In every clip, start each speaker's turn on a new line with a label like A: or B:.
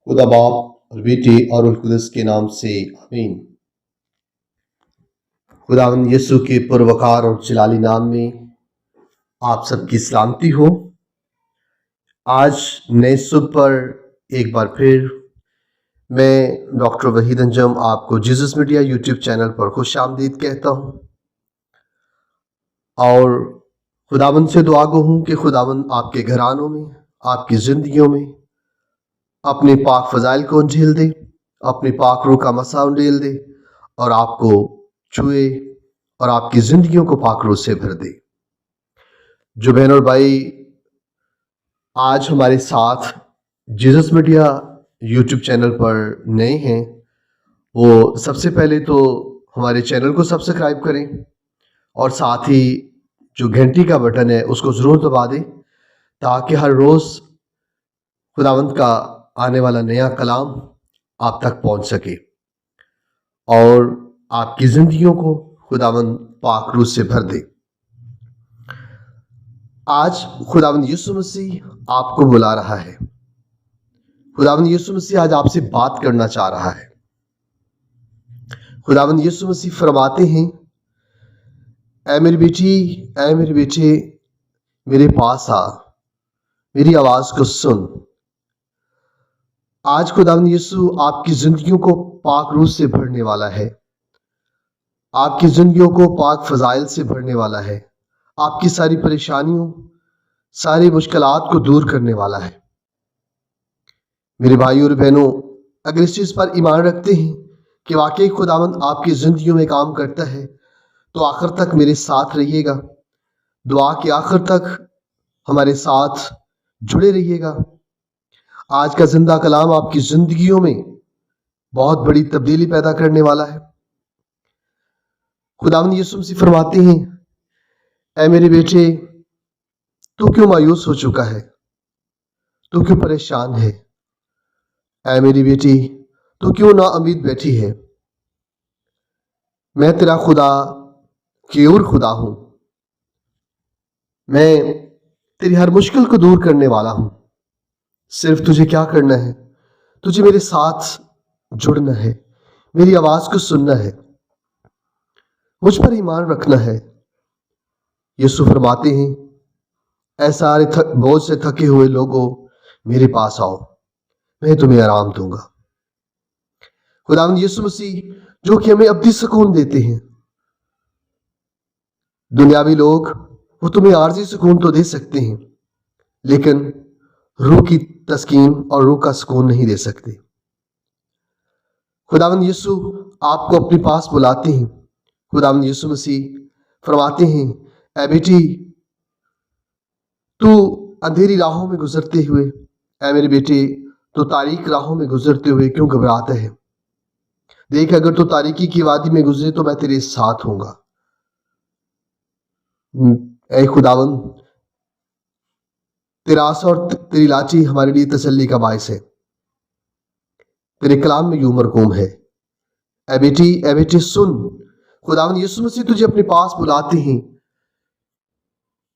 A: खुदा बाप और बेटे और रूह कुदस के नाम से आमीन। खुदावंद यीशु के पुरवकार और जलाली नाम में आप सबकी सलामती हो। आज नए सुबह पर एक बार फिर मैं डॉक्टर वहीद अंजम आपको जीसस मीडिया यूट्यूब चैनल पर खुश आमदीद कहता हूँ और खुदावंद से दुआ गो हूँ कि खुदावंद आपके घरानों में, आपकी ज़िंदगियों में अपने पाक फजाइल को झेल दे, अपने पाक रूह का मसा उंडेल दे और आपको छुए और आपकी ज़िंदगियों को पाक रूह से भर दे। जो बहन और भाई आज हमारे साथ जीसस मीडिया यूट्यूब चैनल पर नए हैं, वो सबसे पहले तो हमारे चैनल को सब्सक्राइब करें और साथ ही जो घंटी का बटन है उसको ज़रूर दबा दें ताकि हर रोज़ खुदावंद का आने वाला नया कलाम आप तक पहुंच सके और आपकी ज़िंदगियों को खुदावंद पाक रूह से भर दे। आज खुदावंद यीशु मसीह आपको बुला रहा है। खुदावंद यीशु मसीह आज आपसे बात करना चाह रहा है। खुदावंद यीशु मसीह फरमाते हैं, ऐ मेरी बेटी, ऐ मेरे बेटे, मेरे पास आ, मेरी आवाज़ को सुन। आज खुदावंद यीशु आपकी जिंदगियों को पाक रूह से भरने वाला है, आपकी जिंदगियों को पाक फजाइल से भरने वाला है, आपकी सारी परेशानियों, सारी मुश्किलात को दूर करने वाला है। मेरे भाइयों और बहनों, अगर इस चीज़ पर ईमान रखते हैं कि वाकई खुदावंद आपकी जिंदगियों में काम करता है तो आखिर तक मेरे साथ रहिएगा, दुआ के आखिर तक हमारे साथ जुड़े रहिएगा। आज का जिंदा कलाम आपकी जिंदगियों में बहुत बड़ी तब्दीली पैदा करने वाला है। खुदावंद यीशु मसीह फरमाते हैं, ऐ मेरे बेटे, तू क्यों मायूस हो चुका है, तू क्यों परेशान है, ऐ मेरी बेटी, तू क्यों ना उम्मीद बैठी है। मैं तेरा खुदा केयूर खुदा हूं, मैं तेरी हर मुश्किल को दूर करने वाला हूं। सिर्फ तुझे क्या करना है, तुझे मेरे साथ जुड़ना है, मेरी आवाज को सुनना है, मुझ पर ईमान रखना है। यीशु फरमाते हैं, ऐ सारे बोझ से थके हुए लोगों, मेरे पास आओ, मैं तुम्हें आराम दूंगा। खुदावंद यीशु मसीह जो कि हमें अब्दी सुकून देते हैं। दुनियावी लोग वो तुम्हें आर्जी सुकून तो दे सकते हैं लेकिन रूह की तस्कीन और रूह का सुकून नहीं दे सकते। खुदावंद यीशु आपको अपने पास बुलाते हैं। खुदावंद यीशु मसीह फरमाते हैं, ऐ बेटी, तू अंधेरी राहों में गुजरते हुए, ऐ मेरे बेटे, तू तारीक राहों में गुजरते हुए क्यों घबराता है। देख, अगर तू तारीकी की वादी में गुजरे तो मैं तेरे साथ हूंगा। ऐ खुदावंद, तेरा आसा और तेरी लाची हमारे लिए तसल्ली का बायस है। तेरे कलाम में यूं मरकूम है, ऐ बेटी, ऐ बेटे सुन। खुदावंद यीशु मसीह तुझे अपने पास बुलाते हैं,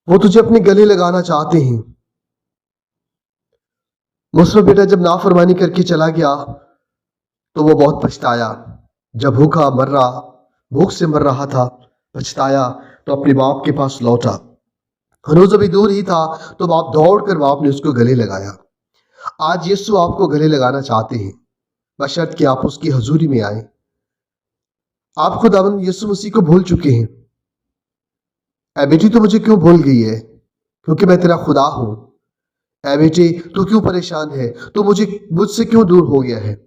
A: वो तुझे अपने गले लगाना चाहते हैं। मुसरफ बेटा जब नाफरमानी करके चला गया तो वो बहुत पछताया। जब भूख से मर रहा था, पछताया तो अपने बाप के पास लौटा। हनूज अभी दूर ही था तो बाप दौड़कर बाप ने उसको गले लगाया। आज यीशु आपको गले लगाना चाहते हैं, बशर्त कि आप उसकी हजूरी में आए। आप खुदावंद यीशु मसीह को भूल चुके हैं। ऐ बेटी, तू मुझे क्यों भूल गई है, क्योंकि मैं तेरा खुदा हूं। ऐ बेटी, तू क्यों परेशान है, तू मुझसे क्यों दूर हो गया है।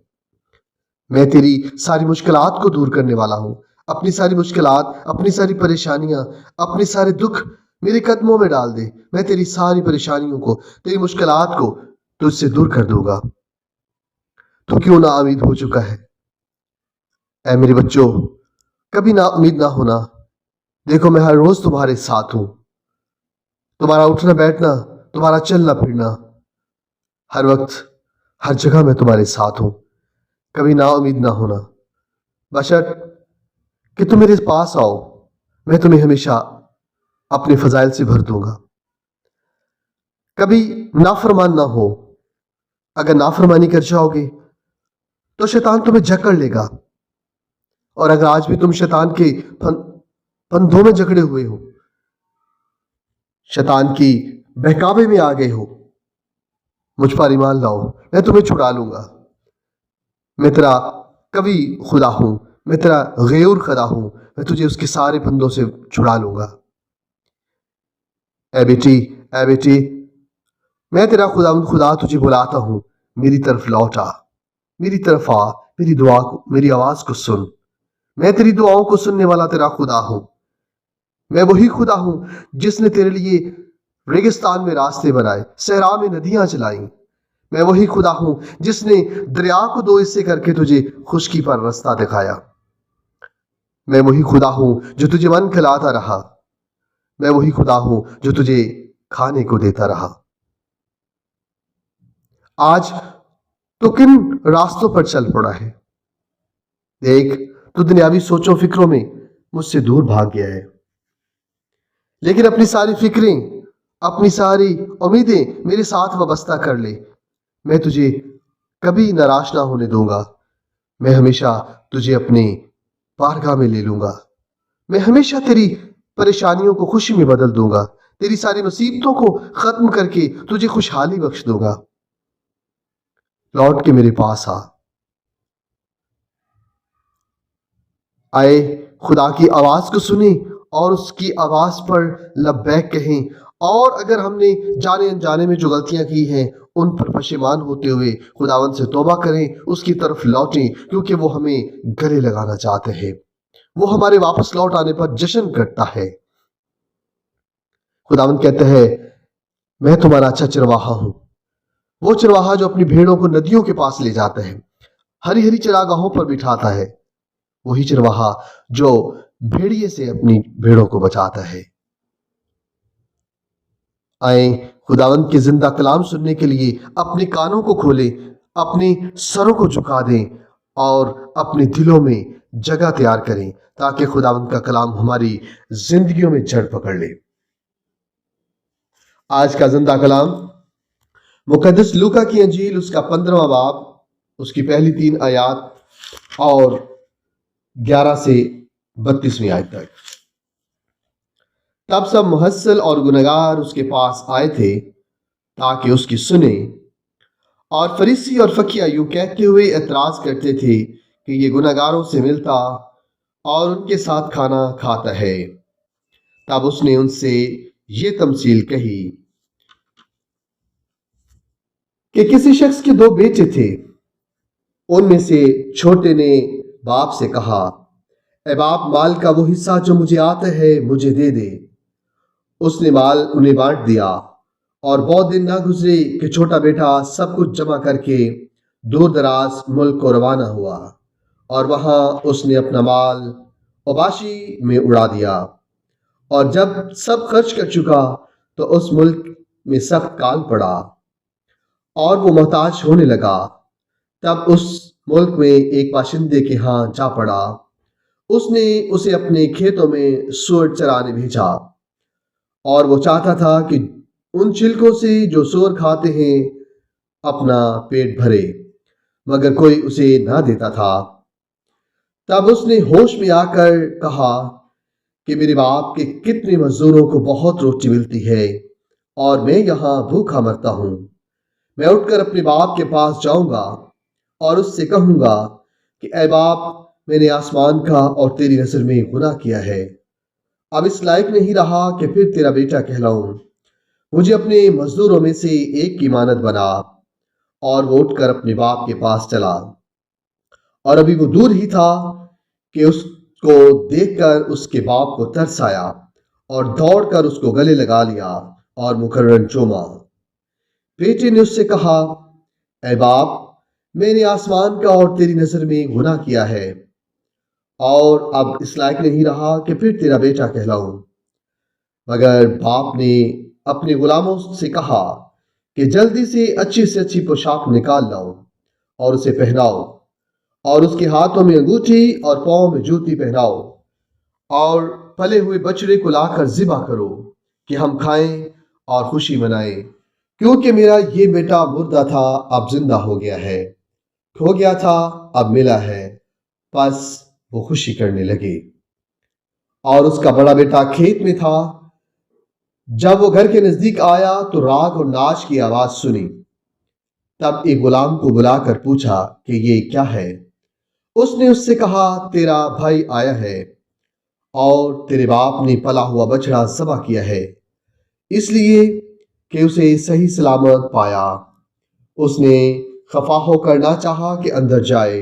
A: मैं तेरी सारी मुश्किलात को दूर करने वाला हूं। अपनी सारी मुश्किलात, अपनी सारी परेशानियां, अपने सारे दुख मेरे कदमों में डाल दे। मैं तेरी सारी परेशानियों को, तेरी मुश्किलात को तुझसे दूर कर दूंगा। तू क्यों ना उम्मीद हो चुका है। ऐ मेरे बच्चों, कभी ना उम्मीद ना होना। देखो, मैं हर रोज तुम्हारे साथ हूं। तुम्हारा उठना बैठना, तुम्हारा चलना फिरना, हर वक्त हर जगह मैं तुम्हारे साथ हूं। कभी ना उम्मीद ना होना, बशर्त कि तुम मेरे पास आओ, मैं तुम्हें हमेशा अपने फजाइल से भर दूंगा। कभी नाफरमान ना हो, अगर नाफरमानी कर जाओगे तो शैतान तुम्हें जकड़ लेगा, और अगर आज भी तुम शैतान के फंदों में जकड़े हुए हो, शैतान की बहकावे में आ गए हो, मुझ पर ईमान लाओ, मैं तुम्हें छुड़ा लूंगा। मैं तेरा कवि खुदा हूं, मैं तेरा गयूर खुदा हूं, मैं तुझे उसके सारे फंदों से छुड़ा लूंगा। ऐ बेटी, मैं तेरा खुदा तुझे बुलाता हूं, मेरी तरफ लौट आ, मेरी तरफ आ, मेरी आवाज को सुन। मैं तेरी दुआओं को सुनने वाला तेरा खुदा हूं। मैं वही खुदा हूं जिसने तेरे लिए रेगिस्तान में रास्ते बनाए, सहरा में नदियां चलाई। मैं वही खुदा हूं जिसने दरिया को दो हिस्से करके तुझे खुश्की पर रास्ता दिखाया। मैं वही खुदा हूं जो तुझे मन खिलाता रहा। मैं वही खुदा हूं जो तुझे खाने को देता रहा। आज तो किन रास्तों पर चल पड़ा है? देख, तू दुनियावी सोचों फिक्रों में मुझसे दूर भाग गया है, लेकिन अपनी सारी फिक्रें, अपनी सारी उम्मीदें मेरे साथ वाबस्ता कर ले। मैं तुझे कभी निराश ना होने दूंगा। मैं हमेशा तुझे अपने बारगाह में ले लूंगा। मैं हमेशा तेरी परेशानियों को खुशी में बदल दूंगा, तेरी सारी मुसीबतों को खत्म करके तुझे खुशहाली बख्श दूंगा। लौट के मेरे पास आ। आए खुदा की आवाज को सुने और उसकी आवाज पर लब्बैक कहें, और अगर हमने जाने अनजाने में जो गलतियां की हैं उन पर पशेमान होते हुए खुदावंद से तौबा करें, उसकी तरफ लौटें, क्योंकि वो हमें गले लगाना चाहते हैं। वो हमारे वापस लौट आने पर जश्न करता है। खुदावंद कहते हैं, मैं तुम्हारा अच्छा चरवाहा हूं। वो चरवाहा जो अपनी भेड़ों को नदियों के पास ले जाता है, हरी हरी चरागाहों पर बिठाता है। वही चरवाहा जो भेड़िए से अपनी भेड़ों को बचाता है। आए खुदावंद के जिंदा कलाम सुनने के लिए अपने कानों को खोलें, अपने सरों को झुका दें और अपने दिलों में जगह तैयार करें, ताकि खुदावंद का कलाम हमारी जिंदगियों में जड़ पकड़ ले। आज का जिंदा कलाम मुकद्दस लूका की अंजील, उसका 15वां बाब, उसकी पहली 3 आयत और 11 से 32वीं आयत तक। तब सब मुहस्सिल और गुनहगार उसके पास आए थे ताकि उसकी सुने, और फरीसी और फकीहा यूं कहते हुए एतराज करते थे कि ये गुनहगारों से मिलता और उनके साथ खाना खाता है। तब उसने उनसे ये तमसील कही कि किसी शख्स के 2 बेटे थे। उनमें से छोटे ने बाप से कहा, ए बाप, माल का वो हिस्सा जो मुझे आता है मुझे दे दे। उसने माल उन्हें बांट दिया, और बहुत दिन ना गुजरे कि छोटा बेटा सब कुछ जमा करके दूर दराज मुल्क को रवाना हुआ, और वहां उसने अपना माल उबाशी में उड़ा दिया। और जब सब खर्च कर चुका तो उस मुल्क में सख्त काल पड़ा और वो मोहताज होने लगा। तब उस मुल्क में एक बाशिंदे के यहाँ जा पड़ा। उसने उसे अपने खेतों में सूअर चराने भेजा, और वो चाहता था कि उन छिलकों से जो सूअर खाते हैं अपना पेट भरे, मगर कोई उसे ना देता था। तब उसने होश में आकर कहा कि मेरे बाप के कितने मजदूरों को बहुत रोटी मिलती है और मैं यहाँ भूखा मरता हूँ। मैं उठकर अपने बाप के पास जाऊंगा और उससे कहूंगा कि ऐ बाप, मैंने आसमान का और तेरी नजर में गुनाह किया है। अब इस लायक नहीं रहा कि फिर तेरा बेटा कहलाऊं। मुझे अपने मजदूरों में से एक की मानद बना। और वो उठकर अपने बाप के पास चला, और अभी वो दूर ही था कि उसको देखकर उसके बाप को तरस आया, और दौड़कर उसको गले लगा लिया और मुकर्रन चूमा। बेटे ने उससे कहा, ऐ बाप, मैंने आसमान का और तेरी नजर में गुनाह किया है, और अब इस लायक नहीं रहा कि फिर तेरा बेटा कहलाऊं। मगर बाप ने अपने गुलामों से कहा कि जल्दी से अच्छी पोशाक निकाल लाओ और उसे पहनाओ, और उसके हाथों में अंगूठी और पांव में जूती पहनाओ, और पले हुए बछड़े को लाकर ज़िबा करो कि हम खाएं और खुशी मनाएं। کیونکہ میرا یہ بیٹا مردہ تھا اب زندہ ہو گیا ہے، کھو گیا تھا اب ملا ہے۔ پس وہ خوشی کرنے لگے۔ اور اس کا بڑا بیٹا کھیت میں تھا۔ جب وہ گھر کے نزدیک آیا تو راگ اور ناچ کی آواز سنی۔ تب ایک غلام کو بلا کر پوچھا کہ یہ کیا ہے؟ اس نے اس سے کہا، تیرا بھائی آیا ہے اور تیرے باپ نے پلا ہوا بچڑا ذبح کیا ہے، اس لیے کہ اسے صحیح سلامت پایا۔ اس نے خفا ہو کر نہ چاہا کہ اندر جائے،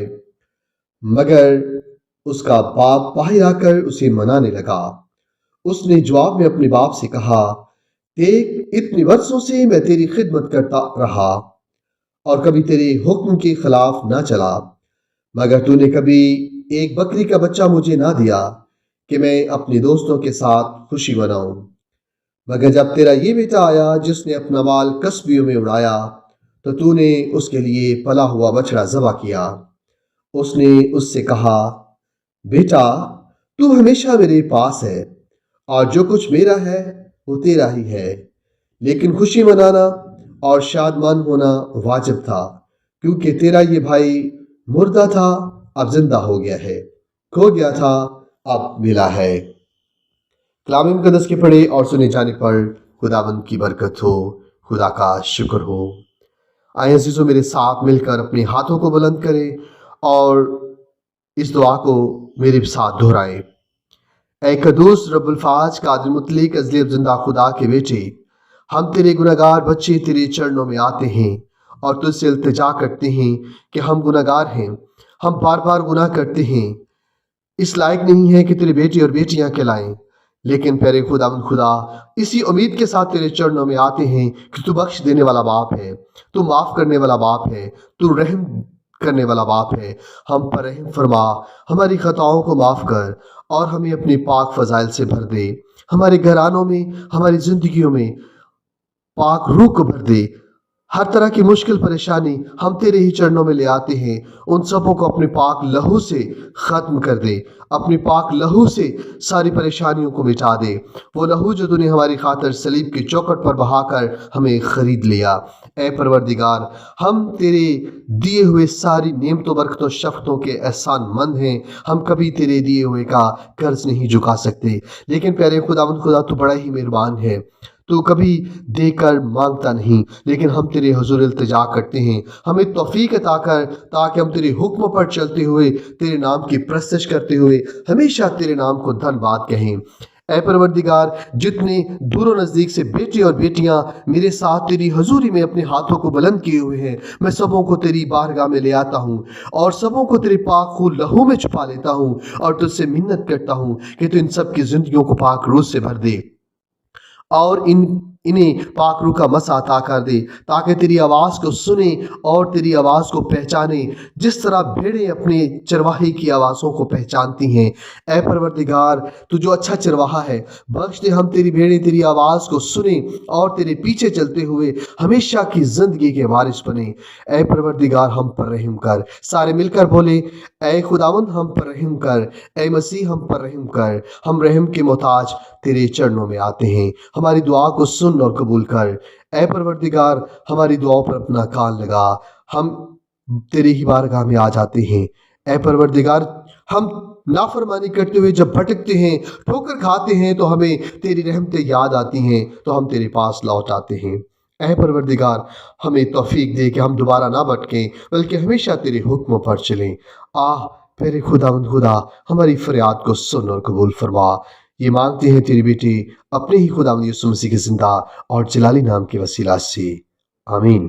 A: مگر اس کا باپ باہر آ کر اسے منانے لگا۔ اس نے جواب میں اپنے باپ سے کہا، دیکھ اتنے برسوں سے میں تیری خدمت کرتا رہا اور کبھی تیرے حکم کے خلاف نہ چلا، مگر تو نے کبھی ایک بکری کا بچہ مجھے نہ دیا کہ میں اپنے دوستوں کے ساتھ خوشی مناؤں۔ مگر جب تیرا یہ بیٹا آیا جس نے اپنا مال کسبیوں میں اڑایا تو نے اس کے لیے پلا ہوا بچڑا ذبح کیا۔ اس نے اس سے کہا، بیٹا تو ہمیشہ میرے پاس ہے اور جو کچھ میرا ہے وہ تیرا ہی ہے، لیکن خوشی منانا اور شادمان ہونا واجب تھا، کیونکہ تیرا یہ بھائی مردہ تھا اب زندہ ہو گیا ہے، کھو گیا تھا اب ملا ہے۔ کلام مقدس کے پڑھے اور سنے جانے پر خداوند کی برکت ہو، خدا کا شکر ہو۔ آئیں عزیزو میرے ساتھ مل کر اپنے ہاتھوں کو بلند کریں اور اس دعا کو میرے ساتھ دہرائیں۔ اے قدوس رب الفاظ قادر مطلق ازلی اب زندہ خدا کے بیٹے، ہم تیرے گناہگار بچے تیرے چرنوں میں آتے ہیں اور تجھ سے التجا کرتے ہیں کہ ہم گناہگار ہیں، ہم بار بار گناہ کرتے ہیں، اس لائق نہیں ہے کہ تیرے بیٹے اور بیٹیاں کہلائیں، لیکن پیارے خداوند خدا اسی امید کے ساتھ تیرے چرنوں میں آتے ہیں کہ تو بخش دینے والا باپ ہے، تو معاف کرنے والا باپ ہے، تو رحم کرنے والا باپ ہے۔ ہم پر رحم فرما، ہماری خطاؤں کو معاف کر اور ہمیں اپنے پاک فضائل سے بھر دے، ہمارے گھرانوں میں، ہماری زندگیوں میں پاک روح کو بھر دے۔ ہر طرح کی مشکل پریشانی ہم تیرے ہی چرنوں میں لے آتے ہیں، ان سبوں کو اپنے پاک لہو سے ختم کر دے، اپنے پاک لہو سے ساری پریشانیوں کو مٹا دے، وہ لہو جو تو نے ہماری خاطر صلیب کی چوکھٹ پر بہا کر ہمیں خرید لیا۔ اے پروردگار، ہم تیرے دیے ہوئے ساری نعمتوں برکتوں شفقتوں کے احسان مند ہیں، ہم کبھی تیرے دیے ہوئے کا قرض نہیں چکا سکتے، لیکن پیارے خداوند خدا تو بڑا ہی مہربان ہے، تو کبھی دے کر مانگتا نہیں، لیکن ہم تیرے حضور التجا کرتے ہیں، ہمیں توفیق عطا کر تاکہ ہم تیرے حکم پر چلتے ہوئے تیرے نام کی پرستش کرتے ہوئے ہمیشہ تیرے نام کو دھن باد کہیں۔ اے پروردگار، جتنے دور و نزدیک سے بیٹے اور بیٹیاں میرے ساتھ تیری حضوری میں اپنے ہاتھوں کو بلند کیے ہوئے ہیں، میں سبوں کو تیری بارگاہ میں لے آتا ہوں اور سبوں کو تیرے پاک خون لہو میں چھپا لیتا ہوں اور تجھ سے منت کرتا ہوں کہ تو ان سب کی زندگیوں کو پاک روح سے بھر دے اور انہیں پاک روح کا مسا عطا کر دے تاکہ تیری آواز کو سنیں اور تیری آواز کو پہچانیں جس طرح بھیڑیں اپنے چرواہے کی آوازوں کو پہچانتی ہیں۔ اے پروردگار، تو جو اچھا چرواہا ہے، بخش دے ہم تیری بھیڑیں تیری آواز کو سنیں اور تیرے پیچھے چلتے ہوئے ہمیشہ کی زندگی کے وارث بنیں۔ اے پروردگار، ہم پر رحم کر۔ سارے مل کر بولے، اے خداوند ہم پر رحم کر، اے مسیح ہم پر رحم کر۔ ہم رحم کے محتاج تیرے چرنوں میں آتے ہیں، ہماری دعا کو سن اور قبول کر۔ اے پروردگار، ہماری دعاؤں پر اپنا کان لگا، ہم تیری ہی بارگاہ میں آ جاتے ہیں۔ اے پروردگار، ہم نافرمانی کرتے ہوئے جب بھٹکتے ہیں، ٹھوکر کھاتے ہیں، تو ہمیں تیری رحمتیں یاد آتی ہیں تو ہم تیرے پاس لوٹ آتے ہیں۔ اے پروردگار، ہمیں توفیق دے کہ ہم دوبارہ نہ بھٹکیں بلکہ ہمیشہ تیرے حکموں پر چلیں۔ پیارے خداوند خدا، ہماری فریاد کو سن اور قبول فرما۔ یہ مانگتے ہیں تیری بیٹی اپنے ہی خداوند یسوع مسیح کے زندہ اور جلالی نام کے وسیلہ سے، آمین۔